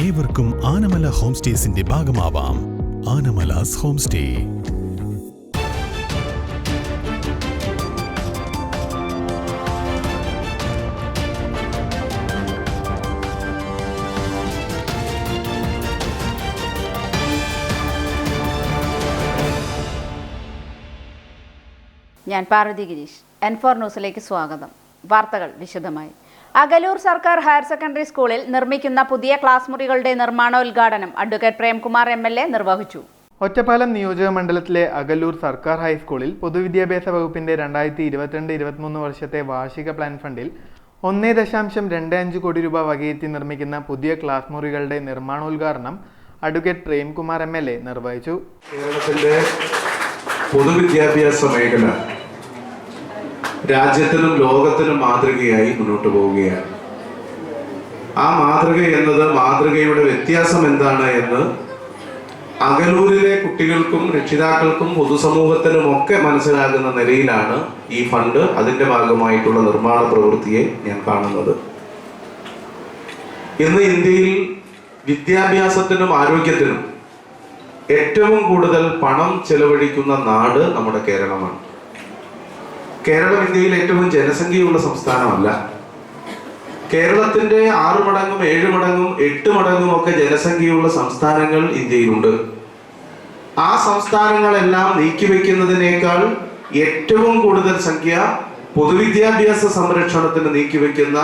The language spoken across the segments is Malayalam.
ഏവർക്കും ആനമല ഹോം സ്റ്റേസിന്റെ ഭാഗമാവാം. Anamalas home stay. ഞാൻ പാർവതി ഗിരീഷ്. N4 ന്യൂസിലേക്ക് സ്വാഗതം. വാർത്തകൾ വിശദമായി. അകലൂർ സർക്കാർ ഹയർ സെക്കൻഡറി സ്കൂളിൽ നിർമ്മിക്കുന്ന പുതിയ ക്ലാസ് മുറികളുടെ നിർമ്മാണോദ്ഘാടനം അഡ്വക്കേറ്റ് പ്രേംകുമാർ MLA നിർവഹിച്ചു. ഒറ്റപ്പാലം നിയോജക മണ്ഡലത്തിലെ അകലൂർ സർക്കാർ ഹൈസ്കൂളിൽ പൊതുവിദ്യാഭ്യാസ വകുപ്പിന്റെ 2022-23 വർഷത്തെ വാർഷിക പ്ലാൻ ഫണ്ടിൽ 1.25 കോടി രൂപ വകയിരുത്തി നിർമ്മിക്കുന്ന പുതിയ ക്ലാസ് മുറികളുടെ നിർമ്മാണോദ്ഘാടനം അഡ്വക്കേറ്റ് പ്രേംകുമാർ MLA നിർവഹിച്ചു. കേരളത്തിന്റെ പൊതുവിദ്യാഭ്യാസ മേഖല രാജ്യത്തിനും ലോകത്തിനും മാതൃകയായി മുന്നോട്ട് പോവുകയാണ്. ആ മാതൃകയുടെ വ്യത്യാസം എന്താണ് എന്ന് അകലൂരിലെ കുട്ടികൾക്കും രക്ഷിതാക്കൾക്കും പൊതുസമൂഹത്തിനും ഒക്കെ മനസ്സിലാകുന്ന നിലയിലാണ് ഈ ഫണ്ട് അതിന്റെ ഭാഗമായിട്ടുള്ള നിർമ്മാണ പ്രവൃത്തിയെ ഞാൻ കാണുന്നത്. ഇന്ന് ഇന്ത്യയിൽ വിദ്യാഭ്യാസത്തിനും ആരോഗ്യത്തിനും ഏറ്റവും കൂടുതൽ പണം ചെലവഴിക്കുന്ന നാട് നമ്മുടെ കേരളമാണ്. കേരളം ഇന്ത്യയിൽ ഏറ്റവും ജനസംഖ്യയുള്ള സംസ്ഥാനമല്ല. കേരളത്തിന്റെ 6 മടങ്ങും 7 മടങ്ങും 8 മടങ്ങും ഒക്കെ ജനസംഖ്യയുള്ള സംസ്ഥാനങ്ങൾ ഇന്ത്യയിലുണ്ട്. ആ സംസ്ഥാനങ്ങളെല്ലാം നീക്കിവെക്കുന്നതിനേക്കാൾ ഏറ്റവും കൂടുതൽ സംഖ്യ പൊതുവിദ്യാഭ്യാസ സംരക്ഷണത്തിന് നീക്കിവെക്കുന്ന,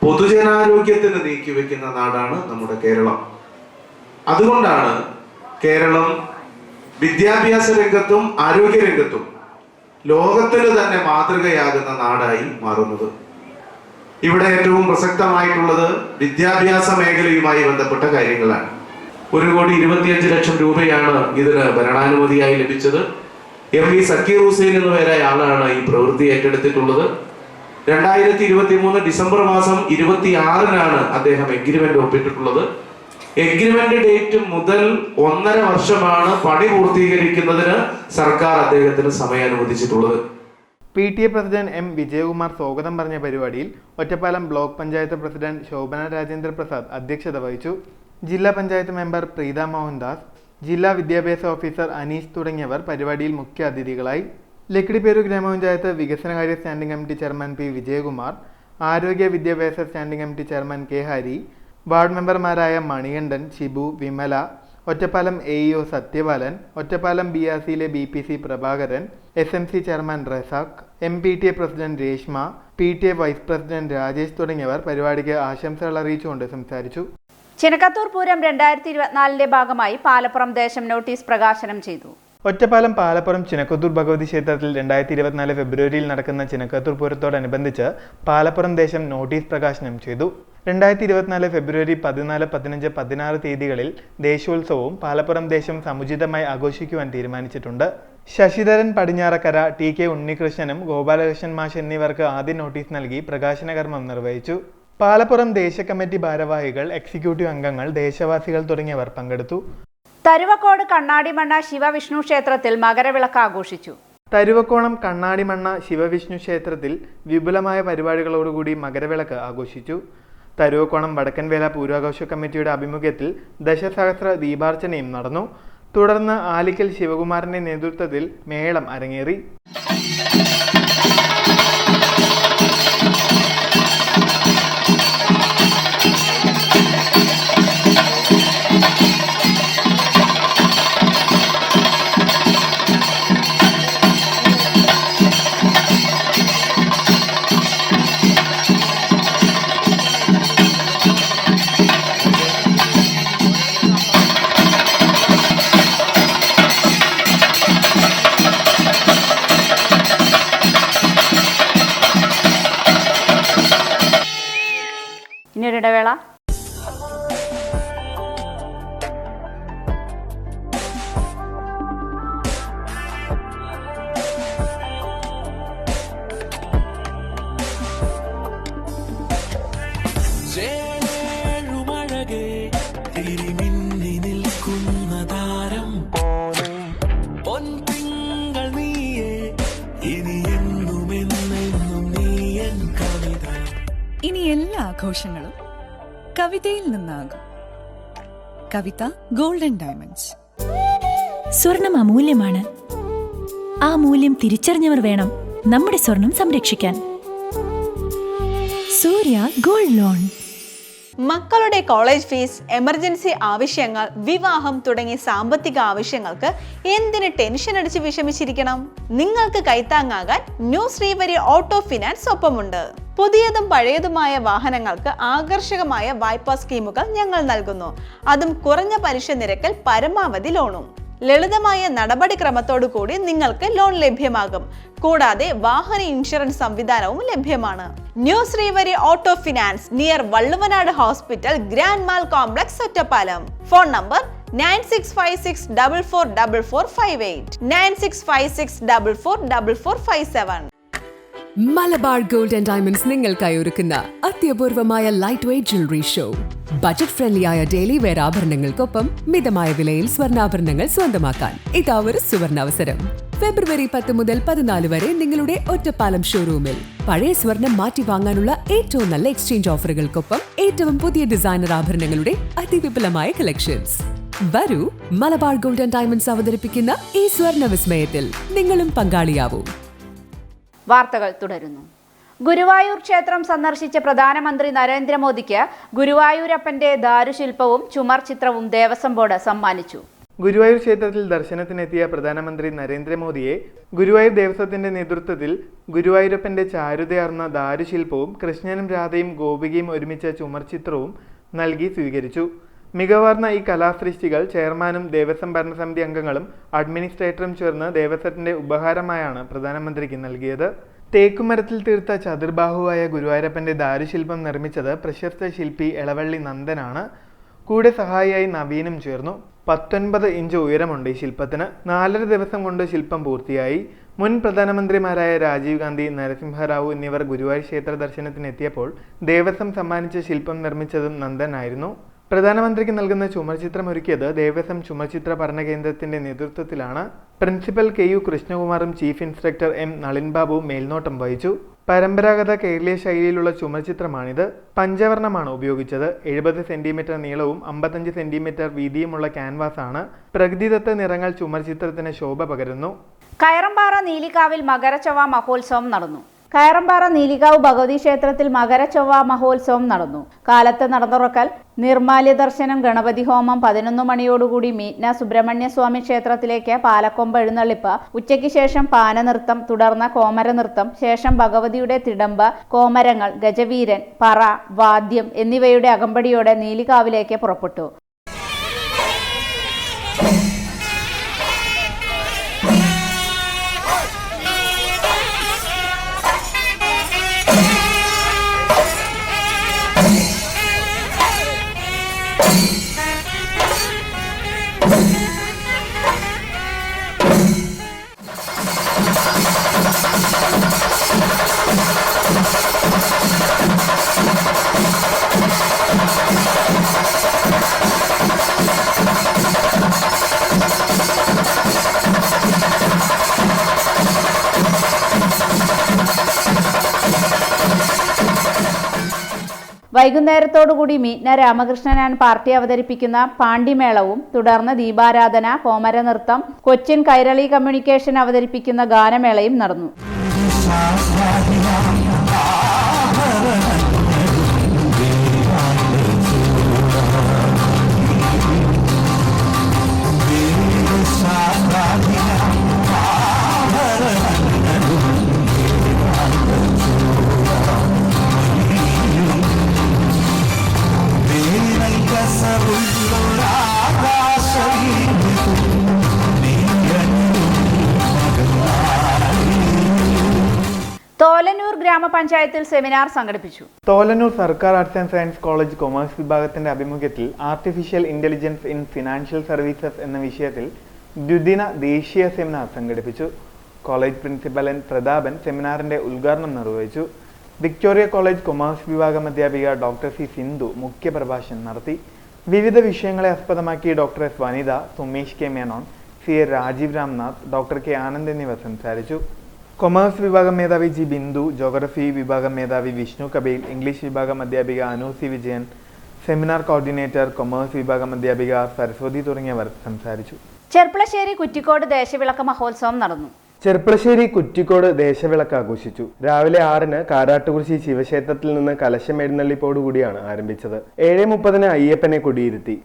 പൊതുജനാരോഗ്യത്തിന് നീക്കിവെക്കുന്ന നാടാണ് നമ്മുടെ കേരളം. അതുകൊണ്ടാണ് കേരളം വിദ്യാഭ്യാസ രംഗത്തും ആരോഗ്യ രംഗത്തും ലോകത്തിന് തന്നെ മാതൃകയാകുന്ന നാടായി മാറുന്നത്. ഇവിടെ ഏറ്റവും പ്രസക്തമായിട്ടുള്ളത് വിദ്യാഭ്യാസ മേഖലയുമായി ബന്ധപ്പെട്ട കാര്യങ്ങളാണ്. 1,25 ലക്ഷം രൂപയാണ് ഇതിന് ഭരണാനുമതിയായി ലഭിച്ചത്. MV സക്കീർ ഹുസൈൻ എന്ന പേരായ ആളാണ് ഈ പ്രവൃത്തി ഏറ്റെടുത്തിട്ടുള്ളത്. 2023 ഡിസംബർ മാസം 26-നാണ് അദ്ദേഹം എഗ്രിമെന്റ് ഒപ്പിട്ടിട്ടുള്ളത്. എഗ്രിമെന്റ് ഡേറ്റ് മുതൽ 1.5 വർഷമാണ് പണി പൂർത്തീകരിക്കുന്നതിന് സർക്കാർ അദ്ദേഹത്തിന് സമയം അനുവദിച്ചിട്ടുള്ളത്. PTA president M. വിജയകുമാർ സ്വാഗതം പറഞ്ഞ പരിപാടിയിൽ ഒറ്റപ്പാലം ബ്ലോക്ക് പഞ്ചായത്ത് പ്രസിഡന്റ് ശോഭന രാജേന്ദ്ര പ്രസാദ് അധ്യക്ഷത വഹിച്ചു. ജില്ലാ പഞ്ചായത്ത് മെമ്പർ പ്രീത മോഹൻദാസ്, ജില്ലാ വിദ്യാഭ്യാസ ഓഫീസർ അനീഷ് തുടങ്ങിയവർ പരിപാടിയിൽ മുഖ്യ അതിഥികളായി. ലക്കിടിപ്പേരു ഗ്രാമപഞ്ചായത്ത് വികസനകാര്യ standing committee chairman P. Vijayakumar, ആരോഗ്യ വിദ്യാഭ്യാസ standing committee chairman K. Hari, ward മെമ്പർമാരായ മണികണ്ഠൻ, ഷിബു, വിമല, ഒറ്റപ്പാലം AEO സത്യപാലൻ, ഒറ്റപ്പാലം BRCയിലെ BPC Prabhakaran, SMC chairman Razak, MPTA president Reshma, PTA vice president Rajesh തുടങ്ങിയവർ പരിപാടിക്ക് ആശംസകൾ അറിയിച്ചുകൊണ്ട് സംസാരിച്ചു. ചിനക്കത്തൂർ പൂരം 2024-ന്റെ ഭാഗമായി പാലപ്പുറം ദേശം നോട്ടീസ് പ്രകാശനം ചെയ്തു. ഒറ്റപ്പാലം പാലപ്പുറം ചിനക്കത്തൂർ ഭഗവതി ക്ഷേത്രത്തിൽ 2024 ഫെബ്രുവരിയിൽ നടക്കുന്ന ചിനക്കത്തൂർ പൂരത്തോടനുബന്ധിച്ച് പാലപ്പുറം ദേശം നോട്ടീസ് പ്രകാശനം ചെയ്തു. 2024 ഫെബ്രുവരി 14, 15, 16 തീയതികളിൽ ദേശോത്സവവും പാലപ്പുറം ദേശം സമുചിതമായി ആഘോഷിക്കുവാൻ തീരുമാനിച്ചിട്ടുണ്ട്. ശശിധരൻ പടിഞ്ഞാറക്കര, TK ഉണ്ണികൃഷ്ണനും ഗോപാലകൃഷ്ണൻ മാഷ് എന്നിവർക്ക് ആദ്യ നോട്ടീസ് നൽകി പ്രകാശന കർമ്മം നിർവഹിച്ചു. പാലപ്പുറം ദേശ കമ്മിറ്റി ഭാരവാഹികൾ, എക്സിക്യൂട്ടീവ് അംഗങ്ങൾ, ദേശവാസികൾ തുടങ്ങിയവർ പങ്കെടുത്തു. തരുവക്കോട് കണ്ണാടിമണ്ണ ശിവവിഷ്ണു ക്ഷേത്രത്തിൽ മകരവിളക്ക് ആഘോഷിച്ചു. തരുവക്കോണം കണ്ണാടിമണ്ണ ശിവവിഷ്ണു ക്ഷേത്രത്തിൽ വിപുലമായ പരിപാടികളോടുകൂടി മകരവിളക്ക് ആഘോഷിച്ചു. തരുവക്കോണം വടക്കൻവേല പൂരാഘോഷ കമ്മിറ്റിയുടെ ആഭിമുഖ്യത്തിൽ ദശസഹസ്ര ദീപാർച്ചനയും നടന്നു. തുടർന്ന് ആലിക്കൽ ശിവകുമാരന്റെ നേതൃത്വത്തിൽ മേളം അരങ്ങേറി. ഇനിയൊരിടവേള. ഇനി എല്ലാ ആഘോഷങ്ങളും കവിതയിൽ നിന്നാകും. കവിത ഗോൾഡൻ ഡയമണ്ട്സ്. സ്വർണം അമൂല്യമാണ്. ആ മൂല്യം തിരിച്ചറിഞ്ഞവർ വേണം നമ്മുടെ സ്വർണം സംരക്ഷിക്കാൻ. സൂര്യ ഗോൾഡ് ലോൺ. മക്കളുടെ കോളേജ് ഫീസ്, എമർജൻസി ആവശ്യങ്ങൾ, വിവാഹം തുടങ്ങിയ സാമ്പത്തിക ആവശ്യങ്ങൾക്ക് എന്തിന് ടെൻഷൻ അടിച്ച് വിഷമിച്ചിരിക്കണം? നിങ്ങൾക്ക് കൈത്താങ്ങാകാൻ ന്യൂ ശ്രീവരി ഓട്ടോ ഫിനാൻസ് ഒപ്പമുണ്ട്. പുതിയതും പഴയതുമായ വാഹനങ്ങൾക്ക് ആകർഷകമായ വായ്പാ സ്കീമുകൾ ഞങ്ങൾ നൽകുന്നു. അതും കുറഞ്ഞ പലിശ നിരക്കിൽ പരമാവധി ലോണും. ലളിതമായ നടപടിക്രമത്തോടു കൂടി നിങ്ങൾക്ക് ലോൺ ലഭ്യമാകും. കൂടാതെ വാഹന ഇൻഷുറൻസ് സംവിധാനവും ലഭ്യമാണ്. New Srivari auto finance, near Valluvanad hospital, grand mall complex, Ottapalam. Phone number 9656444458, 9656444457. Malabar gold and diamonds നിങ്ങൾക്കായി ഒരുക്കുന്ന അത്യപൂർവമായ light weight jewellery show. Budget friendly ആയ ഡെയിലി വെയർ ആഭരണങ്ങൾക്കൊപ്പം മിതമായ വിലയിൽ സ്വർണ്ണാഭരണങ്ങൾ സ്വന്തമാക്കാൻ ഇതാ ഒരു സുവർണാവസരം. ഫെബ്രുവരി 10 മുതൽ 14 വരെ നിങ്ങളുടെ ഒറ്റപ്പാലം ഷോറൂമിൽ പഴയ സ്വർണം മാറ്റി വാങ്ങാനുള്ള ഏറ്റവും നല്ല എക്സ്ചേഞ്ച് ഓഫറുകൾക്കൊപ്പം ഏറ്റവും പുതിയ ഡിസൈനർ ആഭരണങ്ങളുടെ അതിവിപുലമായ കളക്ഷൻസ്. വരൂ, മലബാർ ഗോൾഡ് ആൻഡ് ഡയമണ്ട്സ് അവതരിപ്പിക്കുന്ന ഈ സ്വർണ്ണ വിസ്മയത്തിൽ നിങ്ങളും പങ്കാളിയാവൂ. വാർത്തകൾ തുടരുന്നു. ഗുരുവായൂർ ക്ഷേത്രം സന്ദർശിച്ച പ്രധാനമന്ത്രി നരേന്ദ്രമോദിക്ക് ഗുരുവായൂരപ്പന്റെ ദാരുശില്പവും ചുമർ ചിത്രവും ദേവസ്വം ബോർഡ് സമ്മാനിച്ചു. ഗുരുവായൂർ ക്ഷേത്രത്തിൽ ദർശനത്തിനെത്തിയ പ്രധാനമന്ത്രി നരേന്ദ്രമോദിയെ ഗുരുവായൂർ ദേവസ്വത്തിന്റെ നേതൃത്വത്തിൽ ഗുരുവായൂരപ്പന്റെ ചാരുതയാർന്ന ദാരുശില്പവും കൃഷ്ണനും രാധയും ഗോപികയും ഒരുമിച്ച ചുമർചിത്രവും നൽകി സ്വീകരിച്ചു. മികവാർന്ന ഈ കലാസൃഷ്ടികൾ ചെയർമാനും ദേവസ്വം ഭരണസമിതി അംഗങ്ങളും അഡ്മിനിസ്ട്രേറ്ററും ചേർന്ന് ദേവസ്വത്തിന്റെ ഉപഹാരമായാണ് പ്രധാനമന്ത്രിക്ക് നൽകിയത്. തേക്കുമരത്തിൽ തീർത്ത ചതുർബാഹുവായ ഗുരുവായൂരപ്പന്റെ ദാരുശില്പം നിർമ്മിച്ചത് പ്രശസ്ത ശില്പി എളവള്ളി നന്ദനാണ്. കൂടെ സഹായിയായി നവീനും ചേർന്നു. 19 ഇഞ്ച് ഉയരമുണ്ട് ഈ ശില്പത്തിന്. 4.5 ദിവസം കൊണ്ട് ശില്പം പൂർത്തിയായി. മുൻ പ്രധാനമന്ത്രിമാരായ രാജീവ് ഗാന്ധി, നരസിംഹറാവു എന്നിവർ ഗുരുവായൂർ ക്ഷേത്ര ദർശനത്തിനെത്തിയപ്പോൾ ദേവസ്വം സമ്മാനിച്ച ശില്പം നിർമ്മിച്ചതും നന്ദനായിരുന്നു. പ്രധാനമന്ത്രിക്ക് നൽകുന്ന ചുമർചിത്രം ഒരുക്കിയത് ദേവസ്വം ചുമർചിത്ര പഠനകേന്ദ്രത്തിന്റെ നേതൃത്വത്തിലാണ്. പ്രിൻസിപ്പൽ KU കൃഷ്ണകുമാറും ചീഫ് ഇൻസ്പെക്ടർ M നളിൻബാബു മേൽനോട്ടം വഹിച്ചു. പരമ്പരാഗത കേരളീയ ശൈലിയിലുള്ള ചുമർചിത്രമാണിത്. പഞ്ചവർണ്ണമാണ് ഉപയോഗിച്ചത്. 70 സെന്റിമീറ്റർ നീളവും 55 സെന്റിമീറ്റർ വീതിയുമുള്ള ക്യാൻവാസാണ്. പ്രകൃതിദത്ത നിറങ്ങൾ ചുമർചിത്രത്തിന് ശോഭ പകരുന്നു. കയറമ്പാറ നീലികാവിൽ മകരച്ചൊവ്വ മഹോത്സവം നടന്നു. കയറമ്പാറ നീലികാവ് ഭഗവതി ക്ഷേത്രത്തിൽ മകരച്ചൊവ്വ മഹോത്സവം നടന്നു. കാലത്ത് നടന്നുറക്കൽ, നിർമാല്യ ദർശനം, ഗണപതി ഹോമം, 11 മണിയോടുകൂടി മീറ്റ്ന സുബ്രഹ്മണ്യ സ്വാമി ക്ഷേത്രത്തിലേക്ക് പാലക്കൊമ്പ് എഴുന്നള്ളിപ്പ്, ഉച്ചയ്ക്ക് ശേഷം പാനനൃത്തം, തുടർന്ന് കോമരനൃത്തം, ശേഷം ഭഗവതിയുടെ തിടമ്പ്, കോമരങ്ങൾ, ഗജവീരൻ, പറ, വാദ്യം എന്നിവയുടെ അകമ്പടിയോടെ നീലികാവിലേക്ക് പുറപ്പെട്ടു. വൈകുന്നേരത്തോടുകൂടി മീറ്റ്ന രാമകൃഷ്ണൻ ആൻഡ് പാർട്ടി അവതരിപ്പിക്കുന്ന പാണ്ടിമേളവും, തുടർന്ന് ദീപാരാധന, കോമരനൃത്തം, കൊച്ചിൻ കൈരളി കമ്മ്യൂണിക്കേഷൻ അവതരിപ്പിക്കുന്ന ഗാനമേളയും നടന്നു. തോലന്നൂർ ഗ്രാമപഞ്ചായത്തിൽ സെമിനാർ സംഘടിപ്പിച്ചു. തോലന്നൂർ സർക്കാർ arts and science college commerce വിഭാഗത്തിന്റെ ആഭിമുഖ്യത്തിൽ artificial intelligence in financial services എന്ന വിഷയത്തിൽ ദ്വിദിന ദേശീയ സെമിനാർ സംഘടിപ്പിച്ചു. കോളേജ് പ്രിൻസിപ്പൽ N പ്രതാപൻ സെമിനാറിന്റെ ഉദ്ഘാടനം നിർവഹിച്ചു. വിക്ടോറിയ കോളേജ് കൊമേഴ്സ് വിഭാഗം അധ്യാപിക ഡോക്ടർ C സിന്ധു മുഖ്യപ്രഭാഷണം നടത്തി. വിവിധ വിഷയങ്ങളെ ആസ്പദമാക്കി doctor S Vanitha, Sumesh K Menon, CA Rajeev Ramnath, doctor K Anand എന്നിവർ സംസാരിച്ചു. കൊമേഴ്സ് വിഭാഗം മേധാവി G ബിന്ദു, ജോഗ്രഫി വിഭാഗം മേധാവി വിഷ്ണു കബീൽ, ഇംഗ്ലീഷ് വിഭാഗം അധ്യാപിക Anu C Vijayan, seminar coordinator, commerce വിഭാഗം അധ്യാപിക സരസ്വതി തുടങ്ങിയവർ സംസാരിച്ചു. ചെർപ്പളശ്ശേരി കുറ്റിക്കോട് ദേശവിളക്ക് മഹോത്സവം നടന്നു. ചെർപ്പളശ്ശേരി കുറ്റിക്കോട് ദേശവിളക്ക് ആഘോഷിച്ചു. രാവിലെ 6-ന് കാരാട്ടുകുറിശി ശിവക്ഷേത്രത്തിൽ നിന്ന് കലശം എഴുന്നള്ളിപ്പോടുകൂടിയാണ് ആരംഭിച്ചത്. 7:30-ന് അയ്യപ്പനെ കൊടിയിരുത്തി.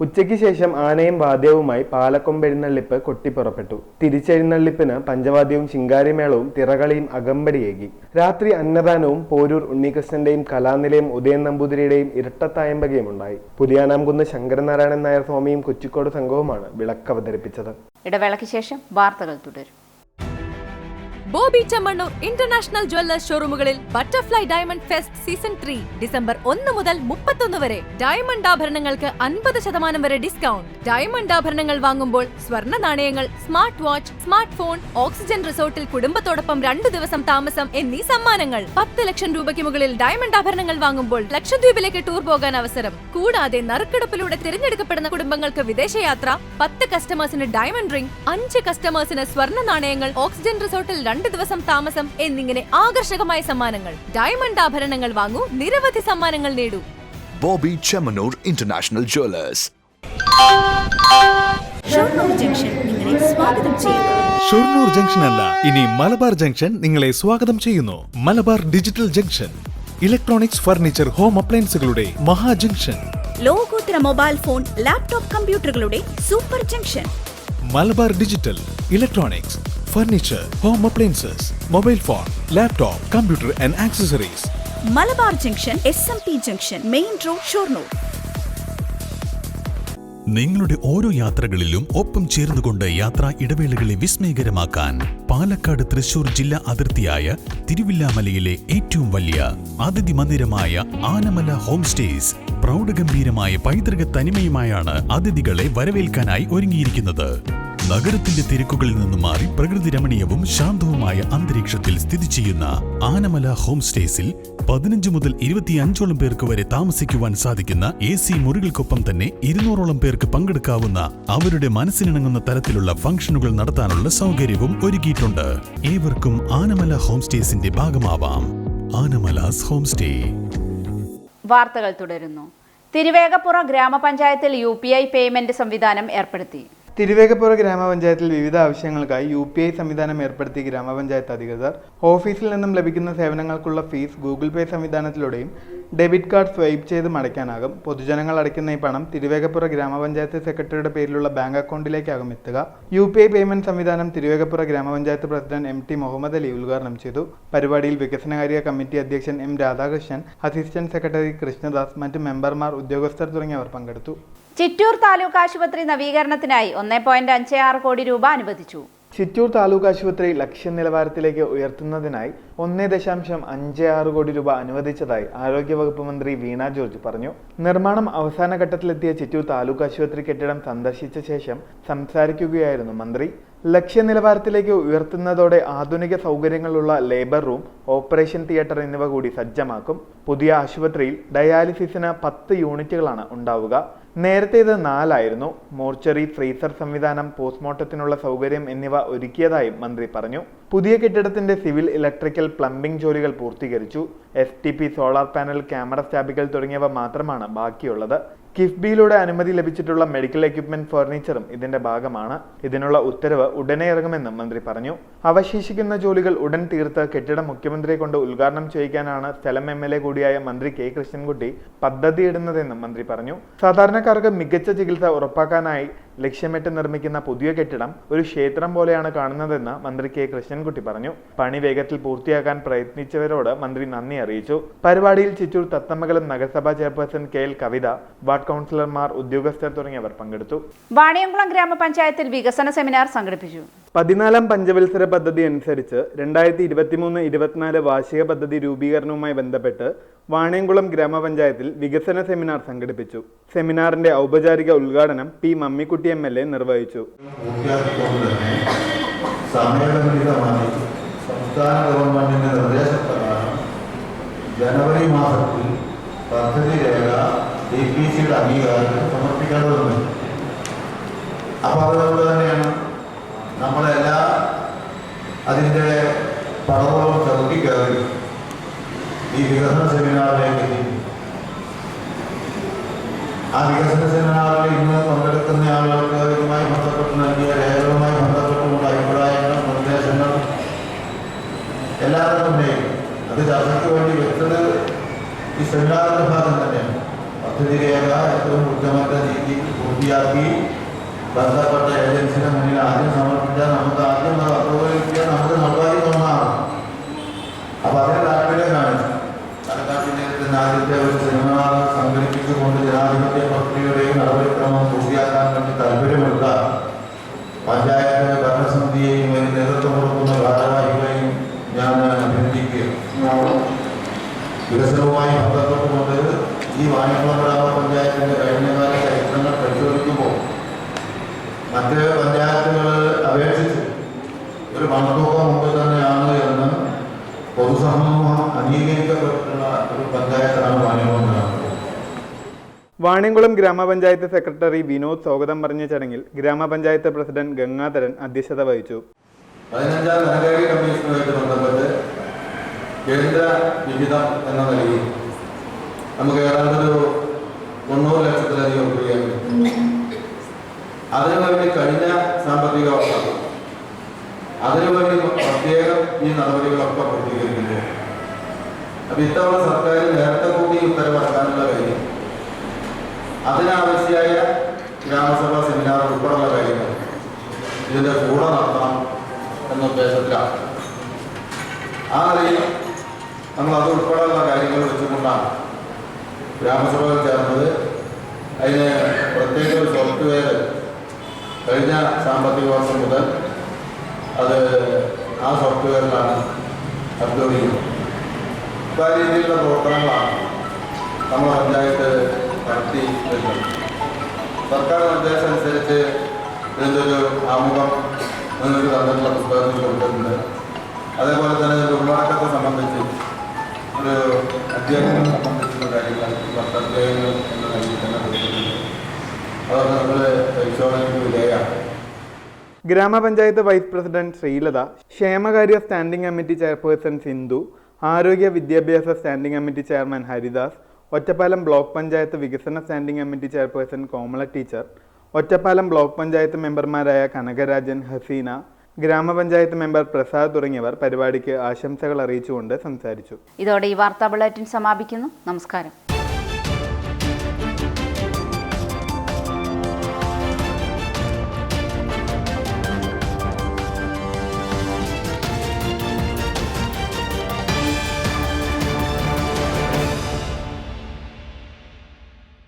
ഉച്ചയ്ക്ക് ശേഷം ആനയും വാദ്യവുമായി പാലക്കൊമ്പെഴുന്നള്ളിപ്പ് കൊട്ടിപ്പുറപ്പെട്ടു. തിരിച്ചെഴുന്നള്ളിപ്പിന് പഞ്ചവാദ്യവും ശിങ്കാരിമേളവും തിറകളിയും അകമ്പടിയേകി. രാത്രി അന്നദാനവും പോരൂർ ഉണ്ണികൃഷ്ണന്റെയും കലാനിലയം ഉദയൻ നമ്പൂതിരിയുടെയും ഇരട്ടത്തായമ്പകയും ഉണ്ടായി. പുതിയാനാംകുന്ന് ശങ്കരനാരായണൻ നായർ സ്വാമിയും കുറ്റിക്കോട് സംഘവുമാണ് വിളക്ക് അവതരിപ്പിച്ചത്. ഇടവേളയ്ക്ക് ശേഷം വാർത്തകൾ തുടരും. ബോബി ചെമ്മണ്ണൂർ ഇന്റർനാഷണൽ ജ്വല്ലേഴ്സ് ഷോറൂമുകളിൽ butterfly diamond fest season 3 December 1 മുതൽ 31 വരെ. ഡയമണ്ട് ആഭരണങ്ങൾക്ക് 50% വരെ ഡിസ്കൗണ്ട്. ഡയമണ്ട് ആഭരണങ്ങൾ വാങ്ങുമ്പോൾ സ്വർണ്ണ നാണയങ്ങൾ, smart watch, smart phone, oxygen റിസോർട്ടിൽ കുടുംബത്തോടൊപ്പം 2 ദിവസം താമസം എന്നീ സമ്മാനങ്ങൾ. 10 ലക്ഷം രൂപയ്ക്ക് മുകളിൽ ഡയമണ്ട് ആഭരണങ്ങൾ വാങ്ങുമ്പോൾ ലക്ഷദ്വീപിലേക്ക് ടൂർ പോകാൻ അവസരം. കൂടാതെ നറുക്കെടുപ്പിലൂടെ തിരഞ്ഞെടുക്കപ്പെടുന്ന കുടുംബങ്ങൾക്ക് വിദേശയാത്ര, 10 കസ്റ്റമേഴ്സിന് ഡയമണ്ട് റിംഗ്, 5 കസ്റ്റമേഴ്സിന് സ്വർണ്ണ നാണയങ്ങൾ, ഓക്സിജൻ റിസോർട്ടിൽ 2 ദിവസം താമസം എന്നിങ്ങനെ ആകർഷകമായ സമ്മാനങ്ങൾ. ഡയമണ്ട് ആഭരണങ്ങൾ വാങ്ങൂ, നിരവധി സമ്മാനങ്ങൾ നേടൂ. Bobby Chemmanur international Jewellers. Shoranur junction നിങ്ങളെ സ്വാഗതം ചെയ്യുന്നു. ഷൊർണൂർ ജംഗ്ഷൻ അല്ല, ഇനി മലബാർ ജംഗ്ഷൻ നിങ്ങളെ സ്വാഗതം ചെയ്യുന്നു. Malabar digital junction, electronics, furniture, home അപ്ലയൻസുകളുടെ മഹാ ജംഗ്ഷൻ. ലോകോത്തര മൊബൈൽ ഫോൺ, ലാപ്ടോപ്പ്, കമ്പ്യൂട്ടറുകളുടെ super junction. Malabar digital, electronics, furniture, home appliances, mobile phone, laptop, computer and accessories. Malabar junction, SMP junction, main road, Shoranur. നിങ്ങളുടെ ഓരോ യാത്രകളിലും ഒപ്പം ചേർന്നുകൊണ്ട് യാത്രാ ഇടവേളകളെ വിസ്മയകരമാക്കാൻ പാലക്കാട് തൃശൂർ ജില്ലാ അതിർത്തിയായ തിരുവില്ലാമലയിലെ ഏറ്റവും വലിയ അതിഥി മന്ദിരമായ ആനമല ഹോം സ്റ്റേസ് പ്രൗഢഗംഭീരമായ പൈതൃക തനിമയുമായാണ് അതിഥികളെ വരവേൽക്കാനായി ഒരുങ്ങിയിരിക്കുന്നത്. നഗരത്തിന്റെ തിരക്കുകളിൽ നിന്നും മാറി പ്രകൃതി രമണീയവും ശാന്തവുമായ അന്തരീക്ഷത്തിൽ സ്ഥിതി ചെയ്യുന്ന ആനമല ഹോം സ്റ്റേസിൽ 15 മുതൽ 25ഓളം പേർക്ക് വരെ താമസിക്കുവാൻ സാധിക്കുന്ന AC മുറികൾക്കൊപ്പം തന്നെ 200ഓളം പേർക്ക് പങ്കെടുക്കാവുന്ന അവരുടെ മനസ്സിനിണങ്ങുന്ന തരത്തിലുള്ള ഫംഗ്ഷനുകൾ നടത്താനുള്ള സൗകര്യവും ഒരുക്കിയിട്ടുണ്ട്. ഏവർക്കും ആനമല ഹോം സ്റ്റേസിന്റെ ഭാഗമാവാം. Anamalas home stay. വാർത്തകൾ തുടരുന്നു. തിരുവേഗപ്പുറ ഗ്രാമപഞ്ചായത്തിൽ UPI പേയ്മെന്റ് സംവിധാനം ഏർപ്പെടുത്തി. തിരുവേഗപ്പുറ ഗ്രാമപഞ്ചായത്തിൽ വിവിധ ആവശ്യങ്ങൾക്കായി UPI സംവിധാനം ഏർപ്പെടുത്തിയ ഗ്രാമപഞ്ചായത്ത് അധികൃതർ ഓഫീസിൽ നിന്നും ലഭിക്കുന്ന സേവനങ്ങൾക്കുള്ള ഫീസ് ഗൂഗിൾ പേ സംവിധാനത്തിലൂടെയും ഡെബിറ്റ് കാർഡ് സ്വൈപ്പ് ചെയ്ത് അടയ്ക്കാനാകും. പൊതുജനങ്ങൾ അടയ്ക്കുന്ന ഈ പണം തിരുവേഗപ്പുറ ഗ്രാമപഞ്ചായത്ത് സെക്രട്ടറിയുടെ പേരിലുള്ള ബാങ്ക് അക്കൗണ്ടിലേക്കാകും എത്തുക. UPI പേയ്മെന്റ് സംവിധാനം തിരുവേഗപ്പുറ ഗ്രാമപഞ്ചായത്ത് പ്രസിഡന്റ് MT മുഹമ്മദ് അലി ഉദ്ഘാടനം ചെയ്തു. പരിപാടിയിൽ വികസനകാര്യ കമ്മിറ്റി അധ്യക്ഷൻ M Radhakrishnan, assistant secretary Krishnadas, മറ്റ് മെമ്പർമാർ, ഉദ്യോഗസ്ഥർ തുടങ്ങിയവർ പങ്കെടുത്തു. ചിറ്റൂർ താലൂക്ക് ആശുപത്രി നവീകരണത്തിനായി 1.56 കോടി രൂപ അനുവദിച്ചു. ചിറ്റൂർ താലൂക്ക് ആശുപത്രി ലക്ഷ്യ നിലവാരത്തിലേക്ക് ഉയർത്തുന്നതിനായി 1.56 കോടി രൂപ അനുവദിച്ചതായി ആരോഗ്യവകുപ്പ് മന്ത്രി വീണ ജോർജ് പറഞ്ഞു. നിർമ്മാണം അവസാന ഘട്ടത്തിലെത്തിയ ചിറ്റൂർ താലൂക്ക് ആശുപത്രി കെട്ടിടം സന്ദർശിച്ച ശേഷം സംസാരിക്കുകയായിരുന്നു മന്ത്രി. ലക്ഷ്യ നിലവാരത്തിലേക്ക് ഉയർത്തുന്നതോടെ ആധുനിക സൗകര്യങ്ങളുള്ള ലേബർ റൂം, ഓപ്പറേഷൻ തിയേറ്റർ എന്നിവ കൂടി സജ്ജമാക്കും. പുതിയ ആശുപത്രിയിൽ ഡയാലിസിസിന് 10 യൂണിറ്റുകളാണ് ഉണ്ടാവുക. നേരത്തെ ഇത് 4 ആയിരുന്നു. മോർച്ചറി, ഫ്രീസർ സംവിധാനം, പോസ്റ്റ്മോർട്ടത്തിനുള്ള സൗകര്യം എന്നിവ ഒരുക്കിയതായും മന്ത്രി പറഞ്ഞു. പുതിയ കെട്ടിടത്തിന്റെ സിവിൽ, ഇലക്ട്രിക്കൽ, പ്ലംബിംഗ് ജോലികൾ പൂർത്തീകരിച്ചു. STP, സോളാർ പാനൽ, ക്യാമറ സ്റ്റാബുകൾ തുടങ്ങിയവ മാത്രമാണ് ബാക്കിയുള്ളത്. കിഫ്ബിയിലൂടെ അനുമതി ലഭിച്ചിട്ടുള്ള മെഡിക്കൽ എക്യുപ്മെന്റ് ഫർണിച്ചറും ഇതിന്റെ ഭാഗമാണ്. ഇതിനുള്ള ഉത്തരവ് ഉടനെ ഇറങ്ങുമെന്നും മന്ത്രി പറഞ്ഞു. അവശേഷിക്കുന്ന ജോലികൾ ഉടൻ തീർത്ത് കെട്ടിടം മുഖ്യമന്ത്രിയെ കൊണ്ട് ഉദ്ഘാടനം ചെയ്യിക്കാനാണ് സ്ഥലം MLA കൂടിയായ മന്ത്രി K കൃഷ്ണൻകുട്ടി പദ്ധതിയിടുന്നതെന്നും മന്ത്രി പറഞ്ഞു. സാധാരണക്കാർക്ക് മികച്ച ചികിത്സ ഉറപ്പാക്കാനായി ലക്ഷ്യമിട്ട് നിർമ്മിക്കുന്ന പുതിയ കെട്ടിടം ഒരു ക്ഷേത്രം പോലെയാണ് കാണുന്നതെന്ന് മന്ത്രി കെ കൃഷ്ണൻകുട്ടി പറഞ്ഞു. പണി വേഗത്തിൽ പൂർത്തിയാക്കാൻ പ്രയത്നിച്ചവരോട് മന്ത്രി നന്ദി അറിയിച്ചു. പരിപാടിയിൽ ചിറ്റൂർ തത്തമംഗലം നഗരസഭാ ചെയർപേഴ്സൺ കെ എൽ കവിത, വാർഡ് കൗൺസിലർമാർ, ഉദ്യോഗസ്ഥർ തുടങ്ങിയവർ പങ്കെടുത്തു. വാണിയംകുളം ഗ്രാമപഞ്ചായത്തിൽ വികസന സെമിനാർ സംഘടിപ്പിച്ചു. 14 പഞ്ചവത്സര പദ്ധതി അനുസരിച്ച് 2023-24 വാർഷിക പദ്ധതി രൂപീകരണവുമായി ബന്ധപ്പെട്ട് വാണിയംകുളം ഗ്രാമപഞ്ചായത്തിൽ വികസന സെമിനാർ സംഘടിപ്പിച്ചു. സെമിനാറിന്റെ ഔപചാരിക ഉദ്ഘാടനം പി മമ്മിക്കുട്ടി MLA നിർവഹിച്ചു. സമയബന്ധിതമായി സംസ്ഥാന ഗവൺമെന്റിന്റെ നിർദ്ദേശപ്രകാരം ജനുവരി മാസത്തിൽ പദ്ധതി രേഖ DPCയുടെ അംഗീകാരത്തിന് സമർപ്പിക്കേണ്ടതുണ്ട്. അപ്പോൾ അതുകൊണ്ട് തന്നെയാണ് നമ്മളെല്ലാം അതിൻ്റെ പടവുകളും ചവിട്ടി കയറി ഈ വികസന സെമിനാറിലേക്ക് എത്തി. ആ വികസന സെമിനാറിൽ ഇന്ന് പങ്കെടുക്കുന്ന ആളുകൾക്ക് ഇതുമായി ബന്ധപ്പെട്ട് നൽകിയ രേഖകളുമായി ബന്ധപ്പെട്ടുകൊണ്ട് അഭിപ്രായങ്ങൾ, നിർദ്ദേശങ്ങൾ എല്ലാവരും ഉന്നയിക്കും. അത് ചർച്ചയ്ക്ക് വേണ്ടി വെച്ചത് ഈ സെമിനാറിൻ്റെ ഭാഗം തന്നെയാണ്. പദ്ധതി രേഖ ഏറ്റവും കൃത്യമായിട്ട് നീക്കി പൂർത്തിയാക്കി ബന്ധപ്പെട്ട ഏജൻസിയുടെ മുന്നിൽ ആദ്യം സമർപ്പിച്ചാൽ നമുക്ക് ആദ്യം അപ്രൂവലിക്കാൻ നമുക്ക് നടപ്പാക്കി തോന്നാണ്. അപ്പോൾ അതിന് താല്പര്യം കാണിച്ചു. പാലക്കാട് ആദ്യത്തെ ഒരു സെമിനാർ സംഘടിപ്പിച്ചുകൊണ്ട് ജനാധിപത്യ പ്രക്രിയയുടെയും നടപടിക്രമം പൂർത്തിയാക്കാൻ വേണ്ടി താല്പര്യമെടുത്ത പഞ്ചായത്ത് ഭരണസമിതിയെയും അതിന് നേതൃത്വം കൊടുക്കുന്ന ഭാരവാഹികളെയും ഞാൻ അഭിനന്ദിക്കുകയാണ്. വികസനവുമായി ബന്ധപ്പെട്ടുകൊണ്ട് ഈ വാണിയംകുളം ഗ്രാമപഞ്ചായത്തിൻ്റെ കഴിഞ്ഞകാല ചരിത്രങ്ങൾ പരിശോധിക്കുമ്പോൾ മറ്റ് പഞ്ചായത്തുകൾ അപേക്ഷിച്ച് ഒരു പണത്തൂക്കം മുമ്പ് തന്നെയാണ് എന്ന് പൊതുസമൂഹം അംഗീകരിക്കപ്പെട്ടിട്ടുള്ള ഒരു പഞ്ചായത്താണ് വാണിയംകുളം ഗ്രാമപഞ്ചായത്ത്. വാണിയംകുളം ഗ്രാമപഞ്ചായത്ത് സെക്രട്ടറി വിനോദ് സ്വാഗതം പറഞ്ഞ ചടങ്ങിൽ ഗ്രാമപഞ്ചായത്ത് പ്രസിഡന്റ് ഗംഗാധരൻ അധ്യക്ഷത വഹിച്ചു. 15ാം ധനകാര്യ കമ്മീഷനുമായിട്ട് ബന്ധപ്പെട്ട് കേന്ദ്ര വിഹിതം എന്ന നിലയിൽ നമുക്ക് ഏതാണ്ടൊരു 90 ലക്ഷത്തിലധികം രൂപയാണ്. അതിനുവേണ്ടി കഴിഞ്ഞ സാമ്പത്തിക വർഷം അതിനുവേണ്ടി പ്രത്യേകം ഈ നടപടികളൊക്കെ പൂർത്തീകരിക്കുന്നു. അപ്പം ഇത്തവണ സർക്കാർ നേരത്തെ കൂടി ഉത്തരവിറക്കാനുള്ള കാര്യം, അതിനാവശ്യമായ ഗ്രാമസഭാ സെമിനാർ ഉൾപ്പെടെയുള്ള കാര്യങ്ങൾ ഇതിൻ്റെ കൂടെ നടത്തണം എന്ന ഉദ്ദേശത്തിലാണ്. ആ നിലയിൽ നമ്മൾ അത് ഉൾപ്പെടെയുള്ള കാര്യങ്ങൾ വെച്ചുകൊണ്ടാണ് ഗ്രാമസഭകൾ ചേർന്നത്. അതിന് പ്രത്യേക ഒരു സോഫ്റ്റ്വെയർ കഴിഞ്ഞ സാമ്പത്തിക വർഷം മുതൽ അത് ആ സോഫ്റ്റ്വെയറിലാണ് അപ്ലോഡ് ചെയ്യുന്നത്. അപ്പോൾ ആ രീതിയിലുള്ള പ്രവർത്തനങ്ങളാണ് നമ്മൾ പഞ്ചായത്ത് നടത്തി വരുന്നത്. സർക്കാർ നിർദ്ദേശം അനുസരിച്ച് ഇതിൻ്റെ ഒരു ആമുഖം നിങ്ങൾക്ക് തന്നിട്ടുള്ള പുസ്തകത്തിൽ കൊടുത്തിട്ടുണ്ട്. അതേപോലെ തന്നെ ഇതിൻ്റെ ഉള്ളടക്കത്തെ സംബന്ധിച്ച് ഒരു അധ്യാപനം സംബന്ധിച്ചുള്ള കാര്യങ്ങൾ അധ്യായങ്ങൾ എന്ന നിലയിൽ തന്നെ കൊടുത്തിട്ടുണ്ട്. അതൊക്കെ നമ്മൾ പരിശോധനയ്ക്ക് വിധേയമാണ്. ഗ്രാമപഞ്ചായത്ത് വൈസ് പ്രസിഡന്റ് ശ്രീലത, ക്ഷേമകാര്യ സ്റ്റാൻഡിംഗ് കമ്മിറ്റി ചെയർപേഴ്സൺ സിന്ധു, ആരോഗ്യ വിദ്യാഭ്യാസ standing committee chairman Haridas, Ottapalam block panchayat വികസന സ്റ്റാൻഡിംഗ് കമ്മിറ്റി ചെയർപേഴ്സൺ കോമള ടീച്ചർ, ഒറ്റപ്പാലം ബ്ലോക്ക് പഞ്ചായത്ത് മെമ്പർമാരായ കനകരാജൻ, ഹസീന, ഗ്രാമപഞ്ചായത്ത് മെമ്പർ പ്രസാദ് തുടങ്ങിയവർ പരിപാടിക്ക് ആശംസകൾ അറിയിച്ചുകൊണ്ട് സംസാരിച്ചു. ഇതോടെ ഈ വാർത്താ ബുള്ളറ്റിൻ സമാപിക്കുന്നു. നമസ്കാരം.